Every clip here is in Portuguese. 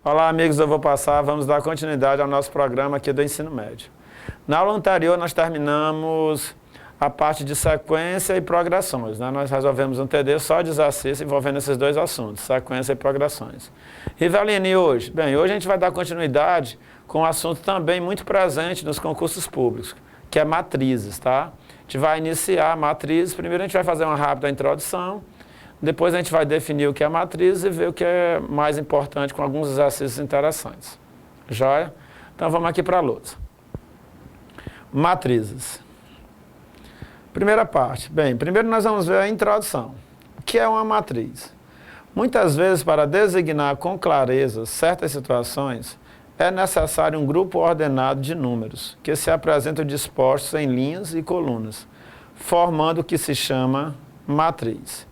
Olá, amigos, eu vou passar, vamos dar continuidade ao nosso programa aqui do ensino médio. Na aula anterior, nós terminamos a parte de sequência e progressões, né? Nós resolvemos um TD só de exercício envolvendo esses dois assuntos, sequência e progressões. Rivelino, e hoje? Bem, hoje a gente vai dar continuidade com um assunto também muito presente nos concursos públicos, que é matrizes, tá? A gente vai iniciar matrizes, primeiro a gente vai fazer uma rápida introdução, depois a gente vai definir o que é matriz e ver o que é mais importante com alguns exercícios interessantes. Joia? Então vamos aqui para a lousa. Matrizes. Primeira parte. Bem, primeiro nós vamos ver a introdução. O que é uma matriz? Muitas vezes, para designar com clareza certas situações, é necessário um grupo ordenado de números, que se apresentam dispostos em linhas e colunas, formando o que se chama matriz.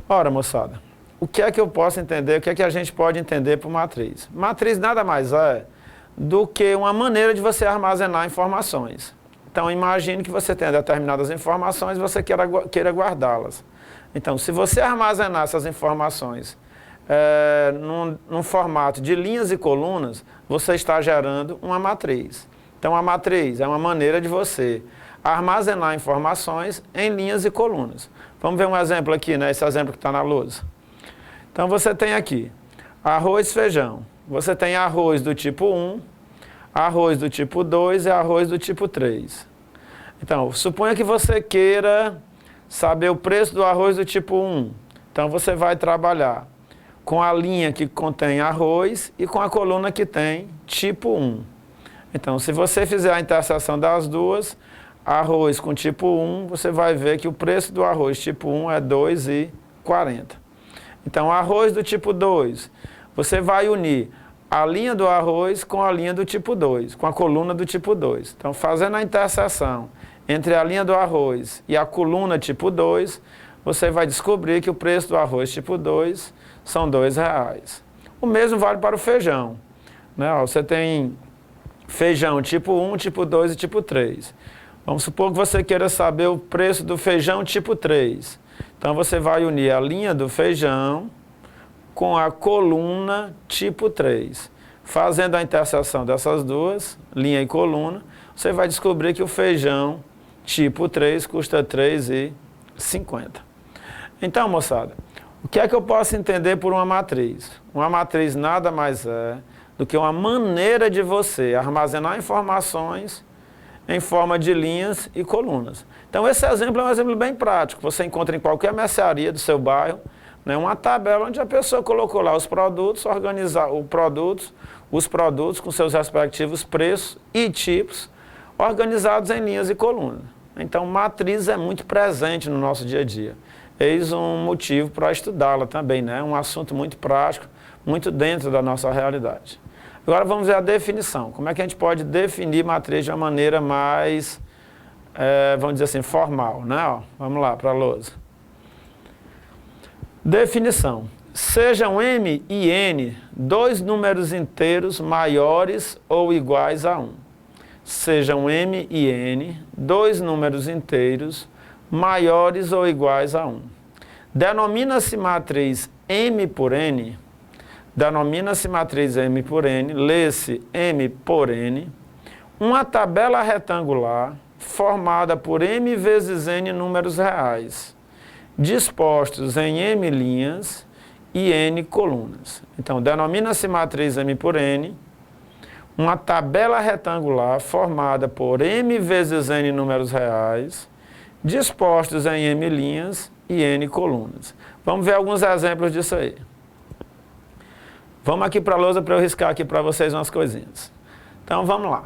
Ora, moçada, o que é que eu posso entender, o que é que a gente pode entender por matriz? Matriz nada mais é do que uma maneira de você armazenar informações. Então, imagine que você tenha determinadas informações e você queira guardá-las. Então, se você armazenar essas informações num formato de linhas e colunas, você está gerando uma matriz. Então, a matriz é uma maneira de você armazenar informações em linhas e colunas. Vamos ver um exemplo aqui, né? Esse exemplo que está na lousa. Então, você tem aqui arroz e feijão. Você tem arroz do tipo 1, arroz do tipo 2 e arroz do tipo 3. Então, suponha que você queira saber o preço do arroz do tipo 1. Então, você vai trabalhar com a linha que contém arroz e com a coluna que tem tipo 1. Então, se você fizer a interseção das duas, arroz com tipo 1, você vai ver que o preço do arroz tipo 1 é R$ 2,40. Então, arroz do tipo 2, você vai unir a linha do arroz com a linha do tipo 2, com a coluna do tipo 2. Então, fazendo a interseção entre a linha do arroz e a coluna tipo 2, você vai descobrir que o preço do arroz tipo 2 são R$ 2,00. O mesmo vale para o feijão, né? Você tem feijão tipo 1, tipo 2 e tipo 3. Vamos supor que você queira saber o preço do feijão tipo 3. Então, você vai unir a linha do feijão com a coluna tipo 3. Fazendo a interseção dessas duas, linha e coluna, você vai descobrir que o feijão tipo 3 custa R$ 3,50. Então, moçada, o que é que eu posso entender por uma matriz? Uma matriz nada mais é do que uma maneira de você armazenar informações em forma de linhas e colunas. Então, esse exemplo é um exemplo bem prático. Você encontra em qualquer mercearia do seu bairro, né, uma tabela onde a pessoa colocou lá os produtos, os produtos com seus respectivos preços e tipos, organizados em linhas e colunas. Então, matriz é muito presente no nosso dia a dia. Eis um motivo para estudá-la também, né? Um assunto muito prático, muito dentro da nossa realidade. Agora vamos ver a definição. Como é que a gente pode definir matriz de uma maneira mais, vamos dizer assim, formal, né? Ó, vamos lá para a lousa. Definição. Sejam M e N dois números inteiros maiores ou iguais a 1. Sejam M e N dois números inteiros maiores ou iguais a 1. Denomina-se matriz M por N. Denomina-se matriz M por N, lê-se M por N, uma tabela retangular formada por M vezes N números reais, dispostos em M linhas e N colunas. Então, denomina-se matriz M por N, uma tabela retangular formada por M vezes N números reais, dispostos em M linhas e N colunas. Vamos ver alguns exemplos disso aí. Vamos aqui para a lousa para eu riscar aqui para vocês umas coisinhas. Então, vamos lá.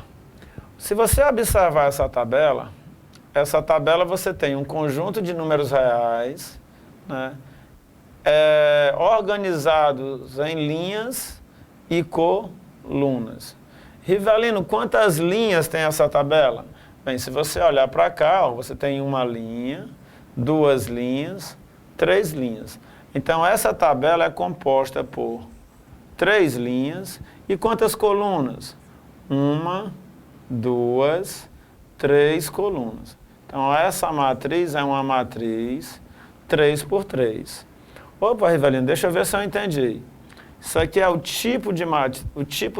Se você observar essa tabela você tem um conjunto de números reais, né, organizados em linhas e colunas. Rivelino, quantas linhas tem essa tabela? Bem, se você olhar para cá, ó, você tem uma linha, duas linhas, três linhas. Então, essa tabela é composta por 3 linhas. E quantas colunas? 1, 2, 3 colunas. Então, essa matriz é uma matriz 3 por 3. Opa, Rivelino, deixa eu ver se eu entendi. Isso aqui é o tipo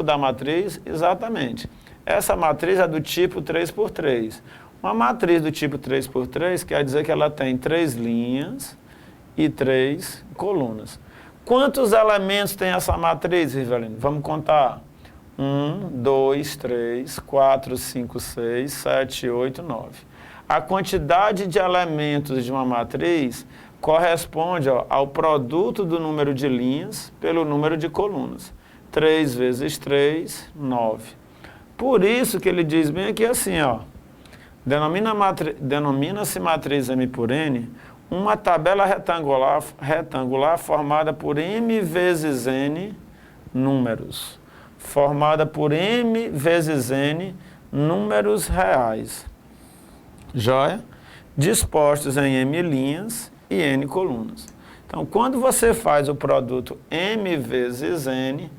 da matriz, exatamente. Essa matriz é do tipo 3×3. Uma matriz do tipo 3×3 quer dizer que ela tem 3 linhas e 3 colunas. Quantos elementos tem essa matriz, Rivelino? Vamos contar. 1, 2, 3, 4, 5, 6, 7, 8, 9. A quantidade de elementos de uma matriz corresponde ao produto do número de linhas pelo número de colunas. 3 vezes 3, 9. Por isso que ele diz bem aqui assim, ó. Denomina-se matriz M por N uma tabela retangular formada por M vezes N números. Formada por M vezes N números reais. Joia? Dispostos em M linhas e N colunas. Então, quando você faz o produto M vezes N,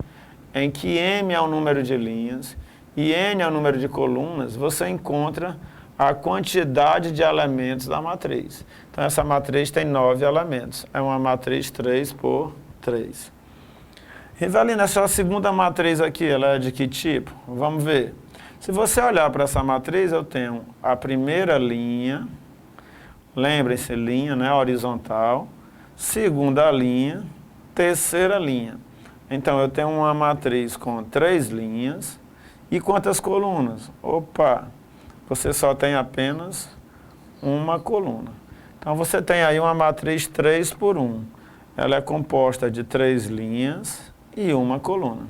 em que M é o número de linhas e N é o número de colunas, você encontra a quantidade de elementos da matriz. Então, essa matriz tem 9 elementos. É uma matriz 3×3. Rivelino, essa segunda matriz aqui, ela é de que tipo? Vamos ver. Se você olhar para essa matriz, eu tenho a primeira linha, lembrem-se, linha, né, horizontal, segunda linha, terceira linha. Então, eu tenho uma matriz com 3 linhas e quantas colunas? Opa, você só tem apenas uma coluna. Então, você tem aí uma matriz 3×1. Ela é composta de 3 linhas e uma coluna.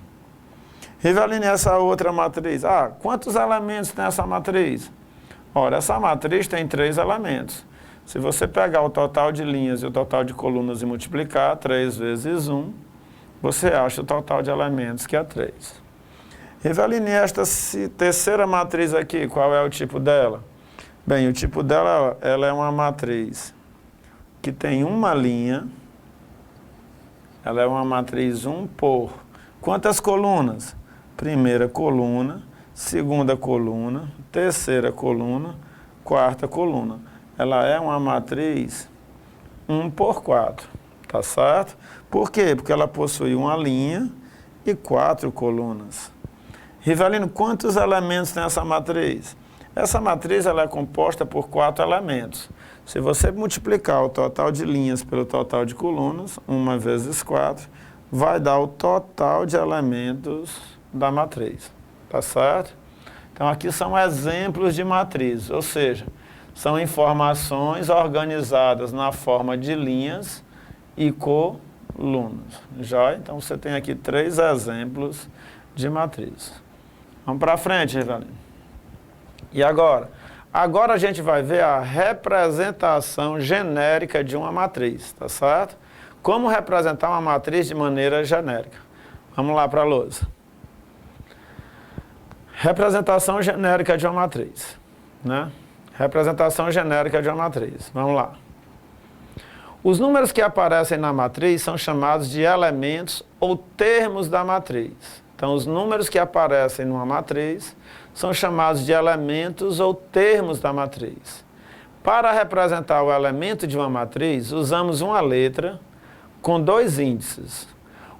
Rivelino, essa outra matriz? Quantos elementos tem essa matriz? Ora, essa matriz tem 3 elementos. Se você pegar o total de linhas e o total de colunas e multiplicar, 3 vezes 1, você acha o total de elementos, que é 3. Rivelino, esta terceira matriz aqui, qual é o tipo dela? Bem, o tipo dela, ela é uma matriz que tem uma linha, ela é uma matriz 1 por quantas colunas? Primeira coluna, segunda coluna, terceira coluna, quarta coluna. Ela é uma matriz 1 por 4, tá certo? Por quê? Porque ela possui uma linha e 4 colunas. Rivelino, quantos elementos tem essa matriz? Essa matriz ela é composta por 4 elementos. Se você multiplicar o total de linhas pelo total de colunas, 1 vezes 4, vai dar o total de elementos da matriz. Tá certo? Então, aqui são exemplos de matriz, ou seja, são informações organizadas na forma de linhas e colunas. Já? Então, você tem aqui 3 exemplos de matriz. Vamos para frente, Rivelino. E agora? Agora a gente vai ver a representação genérica de uma matriz, tá certo? Como representar uma matriz de maneira genérica. Vamos lá para a lousa. Representação genérica de uma matriz, né? Representação genérica de uma matriz. Vamos lá. Os números que aparecem na matriz são chamados de elementos ou termos da matriz. Então, os números que aparecem numa matriz são chamados de elementos ou termos da matriz. Para representar o elemento de uma matriz, usamos uma letra com 2 índices.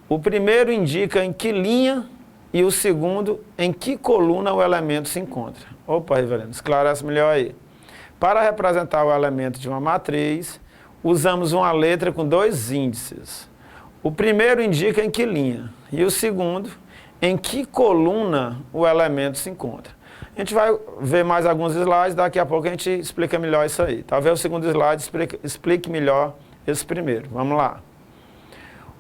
O primeiro indica em que linha e o segundo em que coluna o elemento se encontra. Opa, Rivelino, esclarece melhor aí. Para representar o elemento de uma matriz, usamos uma letra com 2 índices. O primeiro indica em que linha e o segundo em que coluna o elemento se encontra. A gente vai ver mais alguns slides, daqui a pouco a gente explica melhor isso aí. Talvez o segundo slide explique melhor esse primeiro. Vamos lá.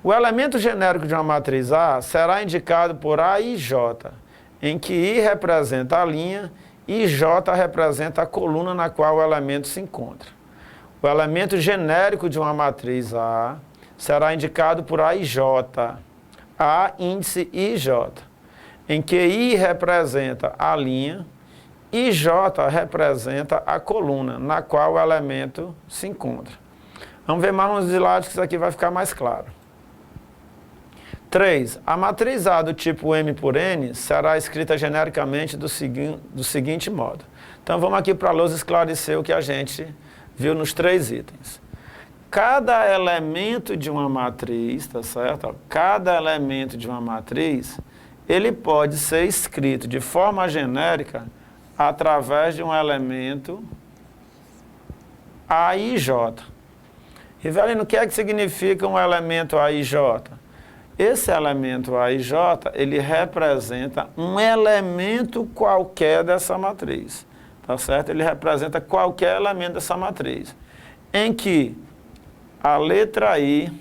O elemento genérico de uma matriz A será indicado por A e J, em que I representa a linha e J representa a coluna na qual o elemento se encontra. O elemento genérico de uma matriz A será indicado por A e J, A índice IJ, em que I representa a linha e J representa a coluna na qual o elemento se encontra. Vamos ver mais uns slides que isso aqui vai ficar mais claro. 3. A matriz A do tipo M por N será escrita genericamente do seguinte modo. Então, vamos aqui para a lousa esclarecer o que a gente viu nos 3 itens. cada elemento de uma matriz, tá certo? Ó, cada elemento de uma matriz, ele pode ser escrito de forma genérica através de um elemento A e J. Rivelino, o que é que significa um elemento A e J? Esse elemento A e J, ele representa um elemento qualquer dessa matriz, tá certo? Ele representa qualquer elemento dessa matriz, em que a letra I,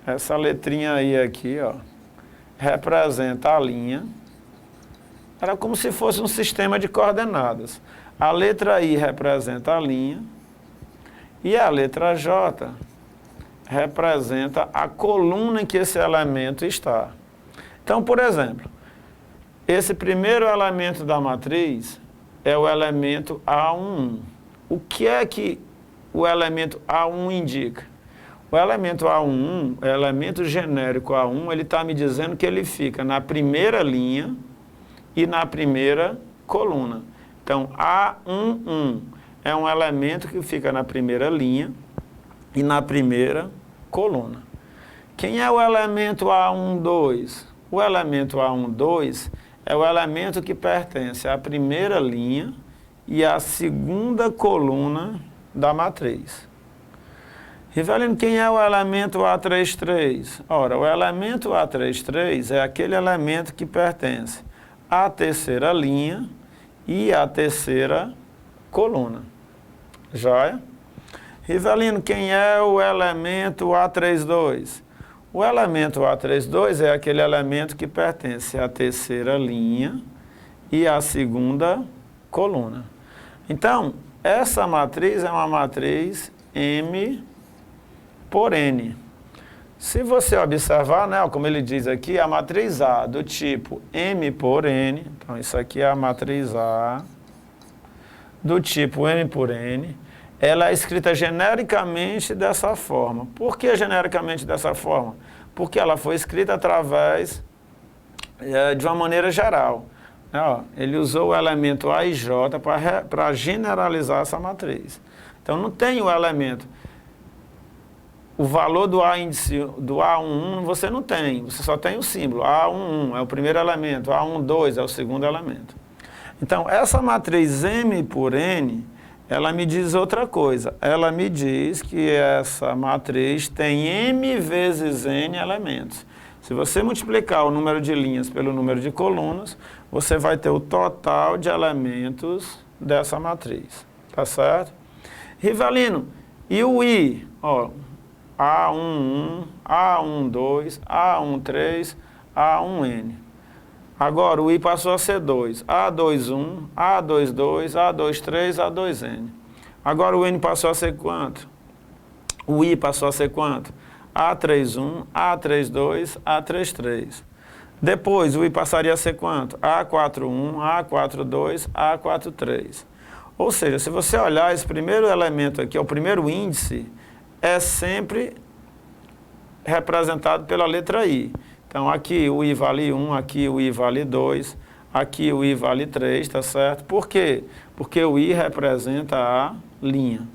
essa letrinha I aqui, ó, representa a linha. Era como se fosse um sistema de coordenadas. A letra I representa a linha e a letra J representa a coluna em que esse elemento está. Então, por exemplo, esse primeiro elemento da matriz é o elemento A11. O que é que o elemento A1 indica? O elemento A11, o elemento genérico A1, ele está me dizendo que ele fica na primeira linha e na primeira coluna. Então, A11 é um elemento que fica na primeira linha e na primeira coluna. Quem é o elemento A12? O elemento A12 é o elemento que pertence à primeira linha e à segunda coluna da matriz. Rivelino, quem é o elemento A33? Ora, o elemento A33 é aquele elemento que pertence à terceira linha e à terceira coluna. Joia? Rivelino, quem é o elemento A32? O elemento A32 é aquele elemento que pertence à terceira linha e à segunda coluna. Então, essa matriz é uma matriz M por N. Se você observar, né, como ele diz aqui, a matriz A do tipo M por N, então isso aqui é a matriz A do tipo M por N, ela é escrita genericamente dessa forma. Por que genericamente dessa forma? Porque ela foi escrita através de uma maneira geral. Ó, ele usou o elemento A e J para generalizar essa matriz. Então, não tem o elemento. O valor do A índice do A11 você não tem, você só tem o símbolo. A11 é o primeiro elemento, A12 é o segundo elemento. Então, essa matriz M por N, ela me diz outra coisa. Ela me diz que essa matriz tem M vezes N elementos. Se você multiplicar o número de linhas pelo número de colunas, você vai ter o total de elementos dessa matriz. Tá certo? Rivelino, e o I? Ó, A11, A12, A13, A1N. Agora o I passou a ser 2. A21, A22, A23, A2N. Agora o N passou a ser quanto? O I passou a ser quanto? A31, A32, A33. Depois o I passaria a ser quanto? A41, A42, A43. Ou seja, se você olhar esse primeiro elemento aqui, o primeiro índice, é sempre representado pela letra I. Então, aqui o I vale 1, aqui o I vale 2, aqui o I vale 3, tá certo? Por quê? Porque o I representa a linha.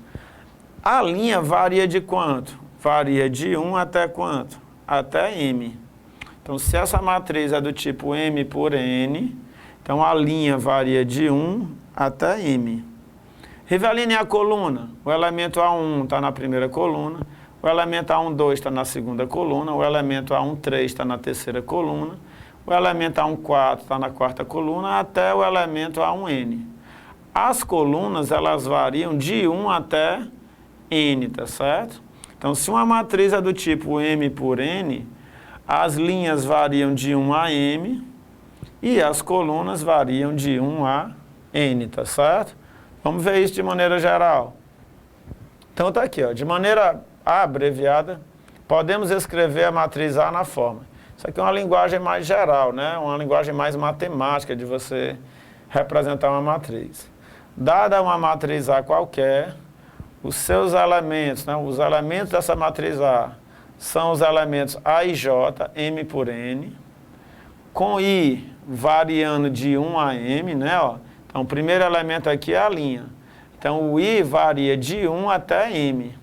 A linha varia de quanto? Varia de 1 até quanto? Até M. Então, se essa matriz é do tipo M por N, então a linha varia de 1 até M. Rivelino, e a coluna? O elemento A1 está na primeira coluna, o elemento A12 está na segunda coluna, o elemento A13 está na terceira coluna, o elemento A14 está na quarta coluna, até o elemento A1N. As colunas, elas variam de 1 até N, tá certo? Então, se uma matriz é do tipo M por N, as linhas variam de 1 a M e as colunas variam de 1 a N, tá certo? Vamos ver isso de maneira geral. Então, está aqui, ó, de maneira abreviada, podemos escrever a matriz A na forma. Isso aqui é uma linguagem mais geral, né? Uma linguagem mais matemática de você representar uma matriz. Dada uma matriz A qualquer, os seus elementos, né? Os elementos dessa matriz A são os elementos A e J, M por N, com I variando de 1 a M, né? Ó. Então, o primeiro elemento aqui é a linha. Então, o I varia de 1 até M.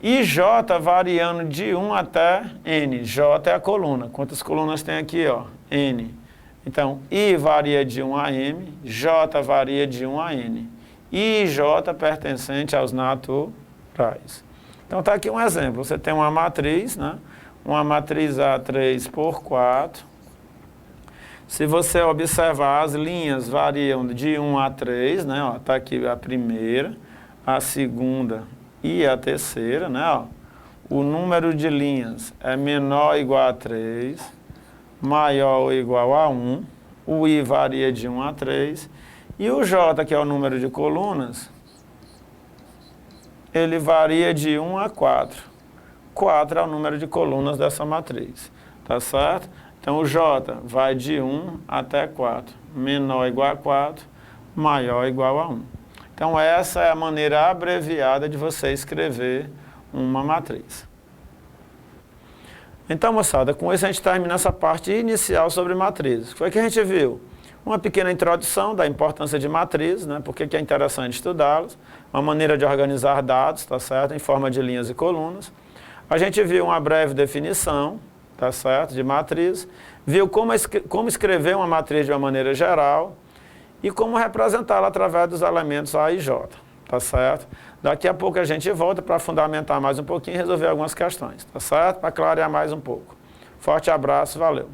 E J variando de 1 até N. J é a coluna. Quantas colunas tem aqui? Ó? N. Então, I varia de 1 a M, J varia de 1 a N. I e J pertencente aos naturais. Então, está aqui um exemplo. Você tem uma matriz, né? Uma matriz A3 por 4. Se você observar, as linhas variam de 1 a 3, né? Está aqui a primeira, a segunda e a terceira, né? Ó, o número de linhas é menor ou igual a 3, maior ou igual a 1, o I varia de 1 a 3, e o J, que é o número de colunas, ele varia de 1 a 4. 4 é o número de colunas dessa matriz, tá certo? Então, o J vai de 1 até 4, menor ou igual a 4, maior ou igual a 1. Então, essa é a maneira abreviada de você escrever uma matriz. Então, moçada, com isso a gente termina essa parte inicial sobre matrizes. Foi o que a gente viu? Uma pequena introdução da importância de matrizes, né? Por que é interessante estudá-las, uma maneira de organizar dados, tá certo? Em forma de linhas e colunas. A gente viu uma breve definição, tá certo? De matriz, viu como escrever uma matriz de uma maneira geral, e como representá-la através dos elementos A e J, tá certo? Daqui a pouco a gente volta para fundamentar mais um pouquinho e resolver algumas questões, tá certo? Para clarear mais um pouco. Forte abraço, valeu!